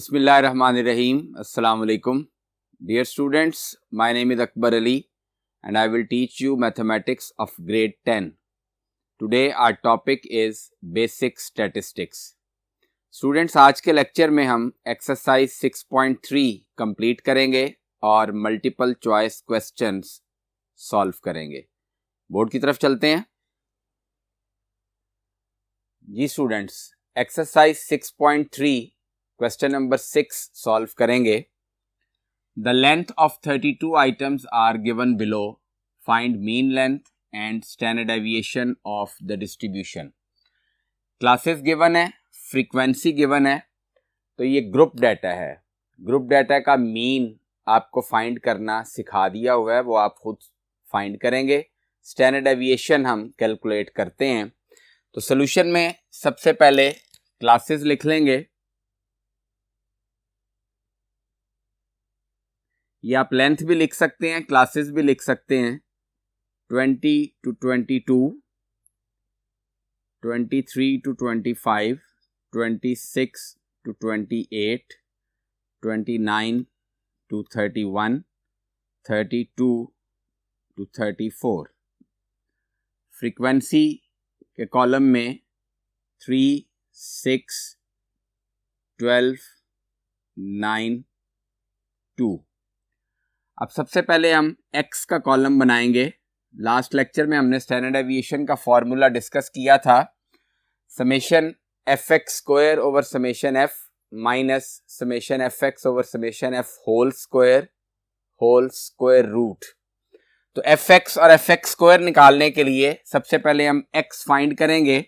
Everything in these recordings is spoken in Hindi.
Bismillahirrahmanirrahim. Assalamu alaikum. Dear students, my name is Akbar Ali and I will teach you mathematics of grade 10. Today our topic is basic statistics. Students, आज के लेक्चर में हम एक्सरसाइज 6.3 कंप्लीट करेंगे और मल्टीपल चॉइस क्वेश्चंस सॉल्व करेंगे. बोर्ड की तरफ चलते हैं. जी students, exercise 6.3 question number 6 solve करेंगे. The length of 32 items are given below. Find mean length and standard deviation of the distribution. Classes given है, फ्रीक्वेंसी गिवन है, तो ये ग्रुप डाटा है. ग्रुप डाटा का मीन आपको फाइंड करना सिखा दिया हुआ है, वो आप खुद फाइंड करेंगे. स्टैंडर्ड डेविएशन हम कैलकुलेट करते हैं. तो सोल्यूशन में सबसे पहले क्लासेस लिख लेंगे. ये आप लेंथ भी लिख सकते हैं, क्लासेस भी लिख सकते हैं. 20 to 22, 23 to 25, 26 to 28, 29 to 31, 32 to 34. Frequency के कॉलम में 3, 6, 12, 9, 2. अब सबसे पहले हम x का कॉलम बनाएंगे. लास्ट लेक्चर में हमने स्टैंडर्ड डेविएशन का फॉर्मूला डिस्कस किया था. Summation F x square over summation F minus summation F x over summation F whole square root. तो एफ एक्स और एफ एक्स स्क्वायर निकालने के लिए सबसे पहले हम x फाइंड करेंगे.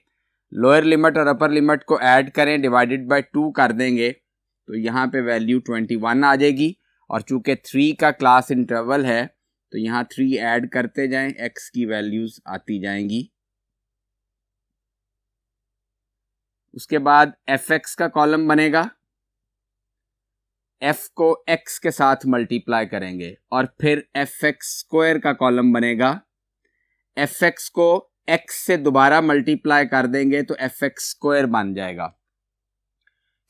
लोअर लिमिट और अपर लिमिट को ऐड करें, डिवाइडेड बाय 2 कर देंगे, तो यहाँ पे वैल्यू 21 आ जाएगी. और चूंकि 3 का क्लास इंटरवल है तो यहाँ 3 ऐड करते जाएं, x की वैल्यूज आती जाएंगी. उसके बाद एफ एक्स का कॉलम बनेगा. f को x के साथ मल्टीप्लाई करेंगे और फिर एफ एक्स स्क्वायर का कॉलम बनेगा. एफ एक्स को x से दोबारा मल्टीप्लाई कर देंगे तो एफ एक्स स्क्वायर बन जाएगा.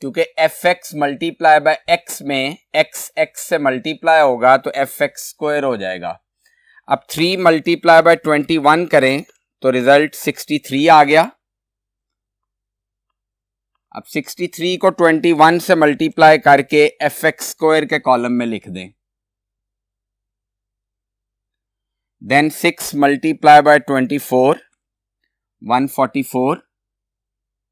क्योंकि F x multiply by x में एक्स एक्स से मल्टीप्लाई होगा तो एफ एक्स स्क्वायर हो जाएगा. अब 3 मल्टीप्लाई बाय 21 करें तो रिजल्ट 63 आ गया. अब 63 को 21 से मल्टीप्लाई करके एफ एक्स स्क्वायर के कॉलम में लिख दें. देन 6 मल्टीप्लाई बाय 24, 144,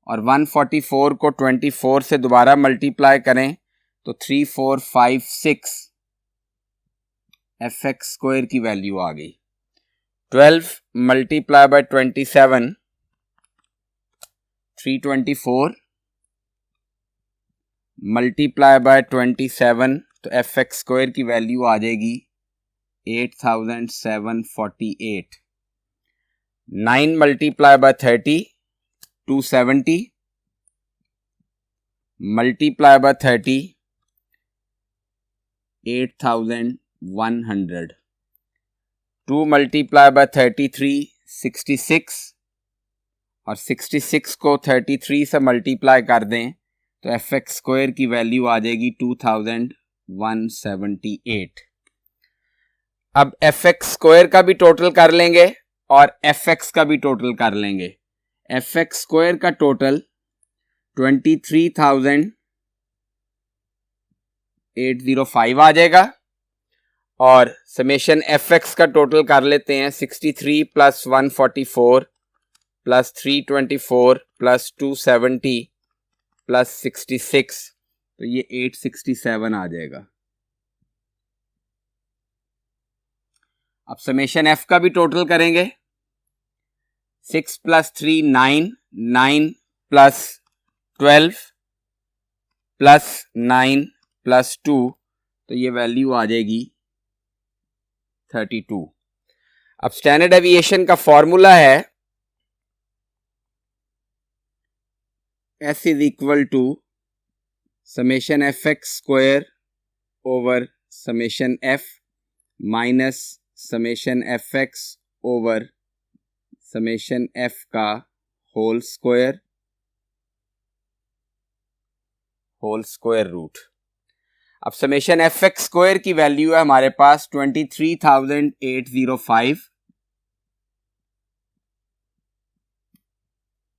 और 144 को 24 से दोबारा मल्टीप्लाई करें तो 3456 एफ एक्स स्क्वायर की वैल्यू आ गई. 12 मल्टीप्लाई बाय 27, 324, मल्टीप्लाई बाय 27 तो एफ एक्स स्क्वायर की वैल्यू आ जाएगी 8748. 9 multiply by 30, 270, multiply by 30, 8100. 2 multiply by 33, 66, और 66 को 33 से मल्टीप्लाई कर दें तो एफ एक्स स्क्वायर की वैल्यू आ जाएगी 2178. अब एफ एक्स स्क्वायर का भी टोटल कर लेंगे और एफ एक्स का भी टोटल कर लेंगे. एफ एक्स स्क्वायर का टोटल 23,805 आ जाएगा और समेशन एफ एक्स का टोटल कर लेते हैं. 63 प्लस 144 प्लस 324 प्लस 270 प्लस 66, तो ये 867 आ जाएगा. अब समेशन एफ का भी टोटल करेंगे. 6 प्लस 3 9, 9 प्लस 12 प्लस 9 प्लस 2, तो ये वैल्यू आ जाएगी 32. अब स्टैंडर्ड डेविएशन का फॉर्मूला है S is equal to summation F x square over summation F minus summation F x over summation f का whole square whole square root. अब समेशन एफ एक्स स्क्वायर की वैल्यू है हमारे पास 23,805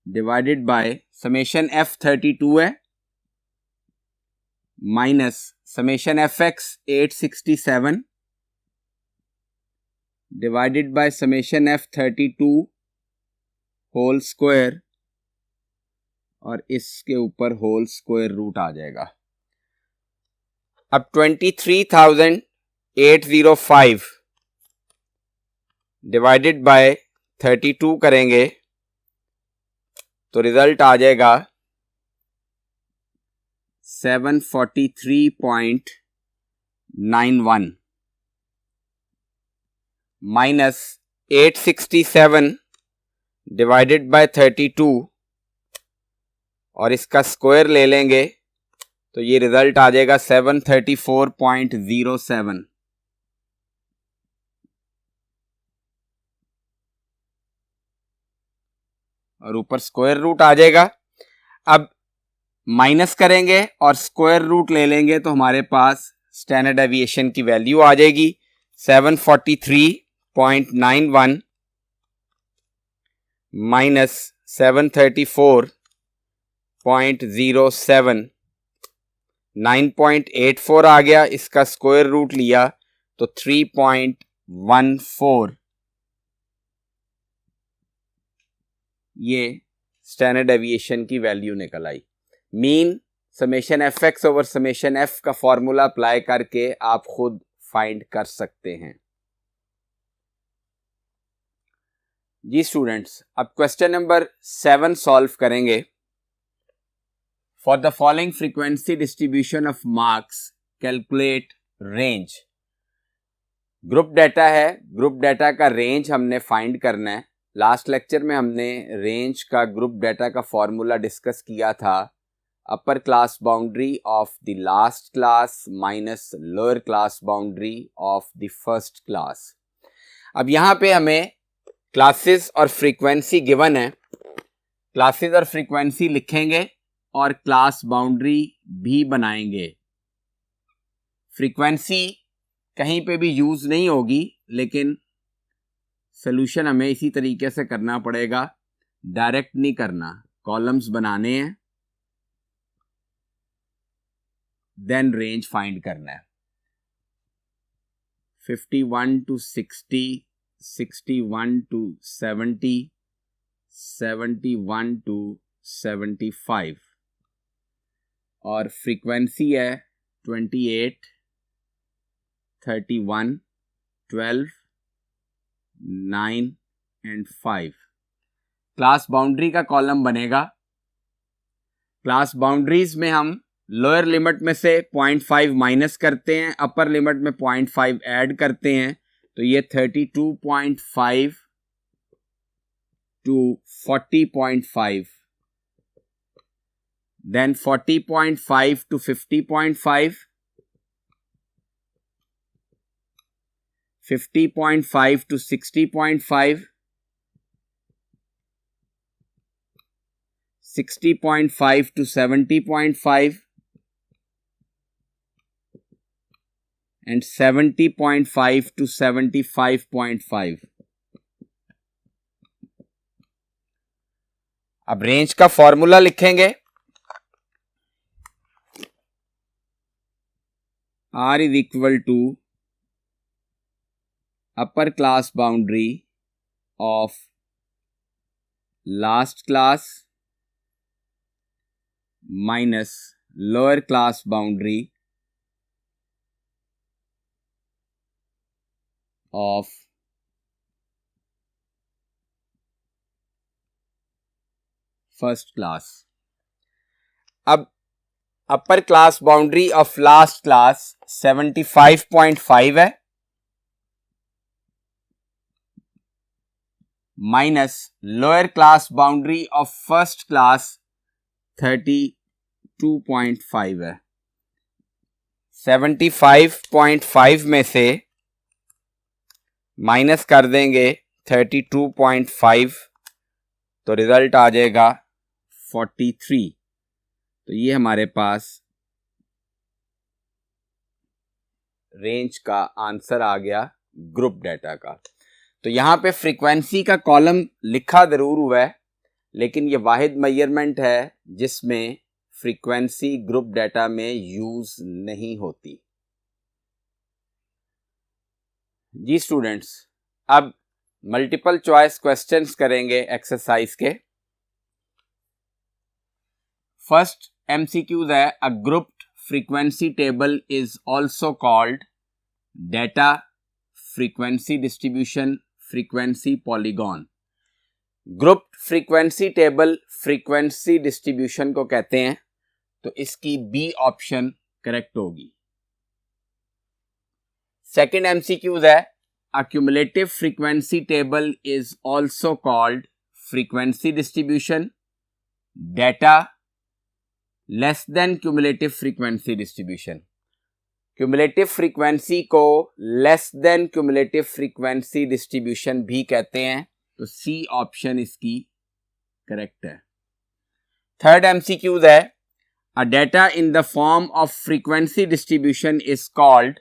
डिवाइडेड बाय समेशन F32 है minus summation F x 867 divided by summation F32 whole square और इसके ऊपर होल स्क्वायर रूट आ जाएगा। अब 23,805 डिवाइडेड बाय 32 करेंगे तो रिजल्ट आ जाएगा 743.91 माइनस 867 डिवाइडेड बाय 32 और इसका स्क्वायर ले लेंगे तो ये रिजल्ट आ जाएगा 734.07। और ऊपर स्क्वायर रूट आ जाएगा। अब माइनस करेंगे और स्क्वायर रूट ले लेंगे तो हमारे पास स्टैंडर्ड डेविएशन की वैल्यू आ जाएगी 743.91 माइनस 734.07 9.84 आ गया। इसका स्क्वायर रूट लिया तो 3.14 ये स्टैंडर्ड डेविएशन की वैल्यू निकल आई। Mean summation F x over summation f का फॉर्मूला अप्लाई करके आप खुद फाइंड कर सकते हैं। जी स्टूडेंट्स, अब क्वेश्चन नंबर 7 सॉल्व करेंगे। For the following frequency distribution of marks calculate range. Group data है, ग्रुप डाटा का रेंज हमने फाइंड करना है। लास्ट लेक्चर में हमने रेंज का ग्रुप डाटा का फॉर्मूला डिस्कस किया था, upper class boundary of the last class minus lower class boundary of the first class. अब यहाँ पे हमें क्लासेस और फ्रीक्वेंसी गिवन है, क्लासेस और फ्रीक्वेंसी लिखेंगे और क्लास बाउंड्री भी बनाएंगे। फ्रीक्वेंसी कहीं पे भी यूज नहीं होगी, लेकिन सोल्यूशन हमें इसी तरीके से करना पड़ेगा, डायरेक्ट नहीं करना। कॉलम्स बनाने हैं, देन रेंज फाइंड करना है। 51 to 60, 61 to 70, 71 to 75 और फ्रीक्वेंसी है 28, 31, 12, 9 एंड 5। क्लास बाउंड्री का कॉलम बनेगा। क्लास बाउंड्रीज में हम लोअर लिमिट में से 0.5 माइनस करते हैं, अपर लिमिट में 0.5 ऐड करते हैं, तो ये 32.5 to 40.5, then 40.5 to 50.5, 50.5 to 60.5, 60.5 to 70.5 and 70.5 to 75.5। अब रेंज का फॉर्मूला लिखेंगे। R is equal to upper class boundary of last class minus lower class boundary of first class. अब upper class boundary of last class 75.5 है minus lower class boundary of first class 32.5 है। 75.5 में से माइनस कर देंगे 32.5 तो रिजल्ट आ जाएगा 43। तो ये हमारे पास रेंज का आंसर आ गया ग्रुप डेटा का। तो यहाँ पे फ्रीक्वेंसी का कॉलम लिखा जरूर हुआ है, लेकिन ये वाहिद मेजरमेंट है जिसमें फ्रीक्वेंसी ग्रुप डेटा में यूज नहीं होती। जी स्टूडेंट्स, अब मल्टीपल चॉइस क्वेश्चंस करेंगे एक्सरसाइज के। फर्स्ट एमसीक्यूज है, a grouped frequency table is also called data, frequency distribution, frequency polygon. Grouped frequency table frequency distribution को कहते हैं, तो इसकी बी ऑप्शन करेक्ट होगी। सेकेंड एमसीक्यूज है, a cumulative frequency table is also called frequency distribution, data, less than cumulative frequency distribution. Cumulative frequency को less than cumulative frequency distribution भी कहते हैं, तो सी ऑप्शन इसकी करेक्ट है। थर्ड एमसीक्यूज है, a data in the form of frequency distribution is called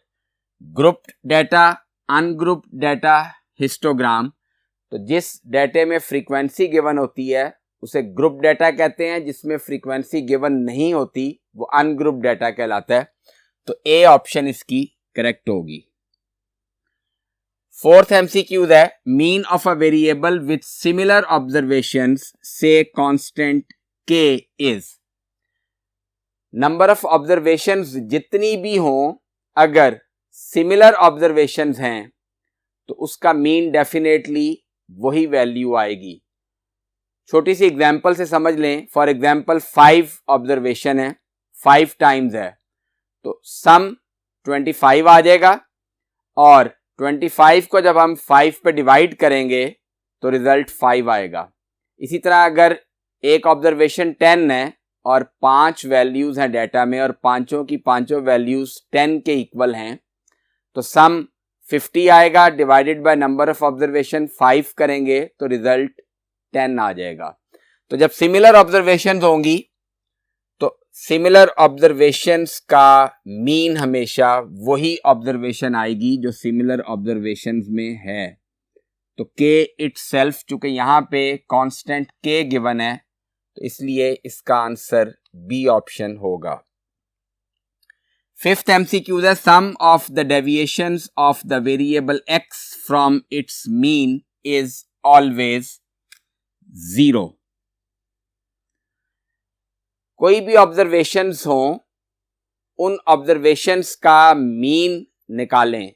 grouped data, ungrouped data, histogram. तो जिस डेटे में फ्रीक्वेंसी गिवन होती है उसे ग्रुप डेटा कहते हैं, जिसमें फ्रीक्वेंसी गिवन नहीं होती वो अनग्रुप डेटा कहलाता है, तो ए ऑप्शन इसकी करेक्ट होगी। फोर्थ एमसीक्यूज है, mean of a variable with similar observations से कांस्टेंट के इज। नंबर ऑफ ऑब्जर्वेशंस जितनी भी हों, अगर सिमिलर ऑब्जर्वेशंस हैं तो उसका मीन डेफिनेटली वही वैल्यू आएगी। छोटी सी एग्जांपल से समझ लें। फॉर एग्जांपल 5 ऑब्जर्वेशन है, 5 टाइम्स है, तो सम 25 आ जाएगा, और 25 को जब हम 5 पे डिवाइड करेंगे तो रिजल्ट 5 आएगा। इसी तरह अगर एक ऑब्जर्वेशन 10 है और 5 वैल्यूज हैं डेटा में और पांचों की पांचों वैल्यूज 10 के इक्वल हैं, तो सम 50 आएगा, divided by number of observation 5 करेंगे तो रिजल्ट 10 आ जाएगा। तो जब सिमिलर ऑब्जर्वेशंस होंगी तो सिमिलर ऑब्जर्वेशंस का मीन हमेशा वही ऑब्जर्वेशन आएगी जो सिमिलर ऑब्जर्वेशंस में है। तो के इटसेल्फ, चूंकि यहां पे कांस्टेंट के गिवन है, तो इसलिए इसका आंसर बी ऑप्शन होगा। फिफ्थ एमसीक्यू है, sum of the deviations of the variable x from its mean is always 0। कोई भी ऑब्जर्वेशंस हो, उन ऑब्जर्वेशंस का मीन निकालें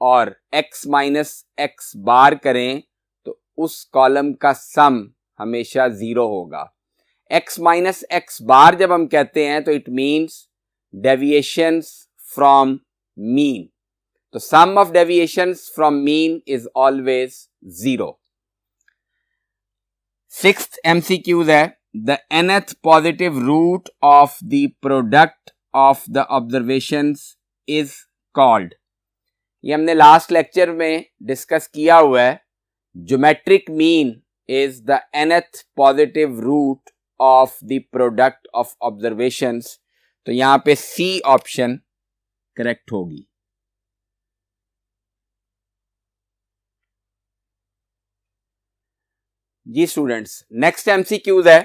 और x माइनस एक्स बार करें तो उस कॉलम का सम हमेशा 0 होगा। x माइनस एक्स बार जब हम कहते हैं तो it means deviations from mean, तो sum of deviations from mean is always 0। Sixth MCQs है, the nth positive root of the product of the observations is called। ये हमने लास्ट लेक्चर में डिस्कस किया हुआ है। Geometric mean is the nth positive root of the product of observations, तो यहां पे सी ऑप्शन करेक्ट होगी। जी स्टूडेंट्स, नेक्स्ट एमसीक्यूज है,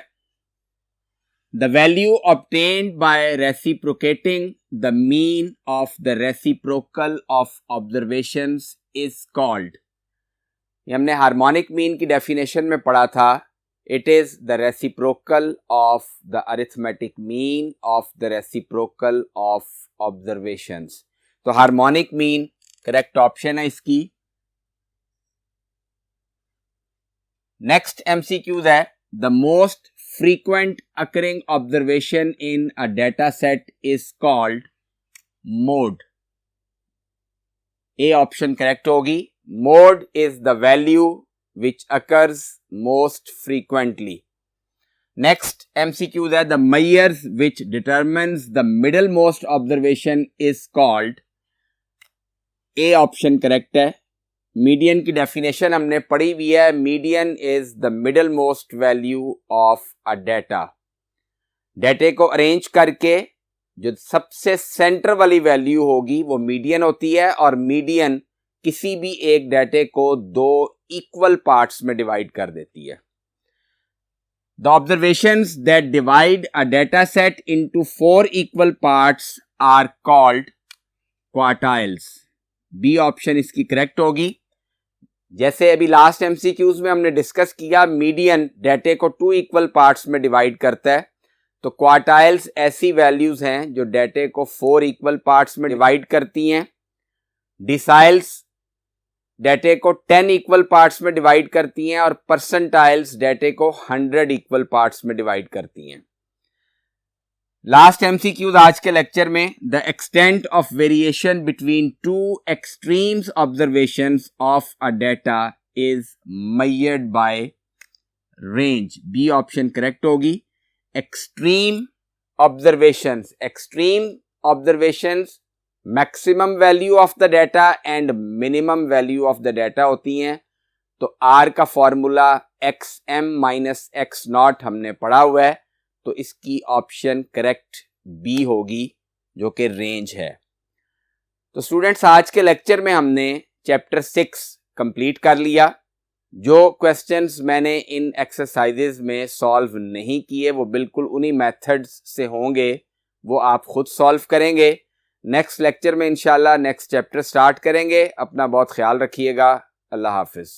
the value obtained by reciprocating the mean of the reciprocal of observations is called। ये हमने हार्मोनिक मीन की डेफिनेशन में पढ़ा था। It is the reciprocal of the arithmetic mean of the reciprocal of observations। तो हार्मोनिक मीन करेक्ट ऑप्शन है इसकी। नेक्स्ट एमसीक्यूज है, the most frequent occurring observation in a data set is called mode। A option correct होगी। Mode is the value which occurs most frequently। Next MCQ है, the measures which determines the middlemost observation is called। A option correct है। मीडियन की डेफिनेशन हमने पढ़ी हुई है। Median is the middle most value of a data. Data को अरेंज करके जो सबसे सेंटर वाली वैल्यू होगी वो मीडियन होती है, और मीडियन किसी भी एक डाटे को दो इक्वल पार्ट्स में डिवाइड कर देती है। The observations that divide a data set into 4 equal parts are called quartiles. B option इसकी करेक्ट होगी। जैसे अभी लास्ट एमसीक्यूज में हमने डिस्कस किया, मीडियन डाटे को 2 इक्वल पार्ट्स में डिवाइड करता है, तो क्वार्टाइल्स ऐसी वैल्यूज हैं जो डाटे को 4 इक्वल पार्ट्स में डिवाइड करती हैं। डिसाइल्स डाटे को 10 इक्वल पार्ट्स में डिवाइड करती हैं, और परसेंटाइल्स डाटे को 100 इक्वल पार्ट्स में डिवाइड करती हैं। लास्ट एमसीक्यूज आज के लेक्चर में, the extent of variation between two extremes observations of a data is measured by range. B option correct होगी। Extreme observations maximum value of the data and minimum value of the data होती हैं। तो आर का फॉर्मूला XM माइनस X0 हमने पढ़ा हुआ है, तो इसकी ऑप्शन करेक्ट बी होगी, जो कि रेंज है। तो स्टूडेंट्स, आज के लेक्चर में हमने चैप्टर 6 कंप्लीट कर लिया। जो क्वेश्चंस मैंने इन एक्सरसाइजेज में सॉल्व नहीं किए वो बिल्कुल उन्हीं मेथड्स से होंगे, वो आप खुद सॉल्व करेंगे। नेक्स्ट लेक्चर में इंशाल्लाह नेक्स्ट चैप्टर स्टार्ट करेंगे। अपना बहुत ख्याल रखिएगा। अल्लाह हाफिज।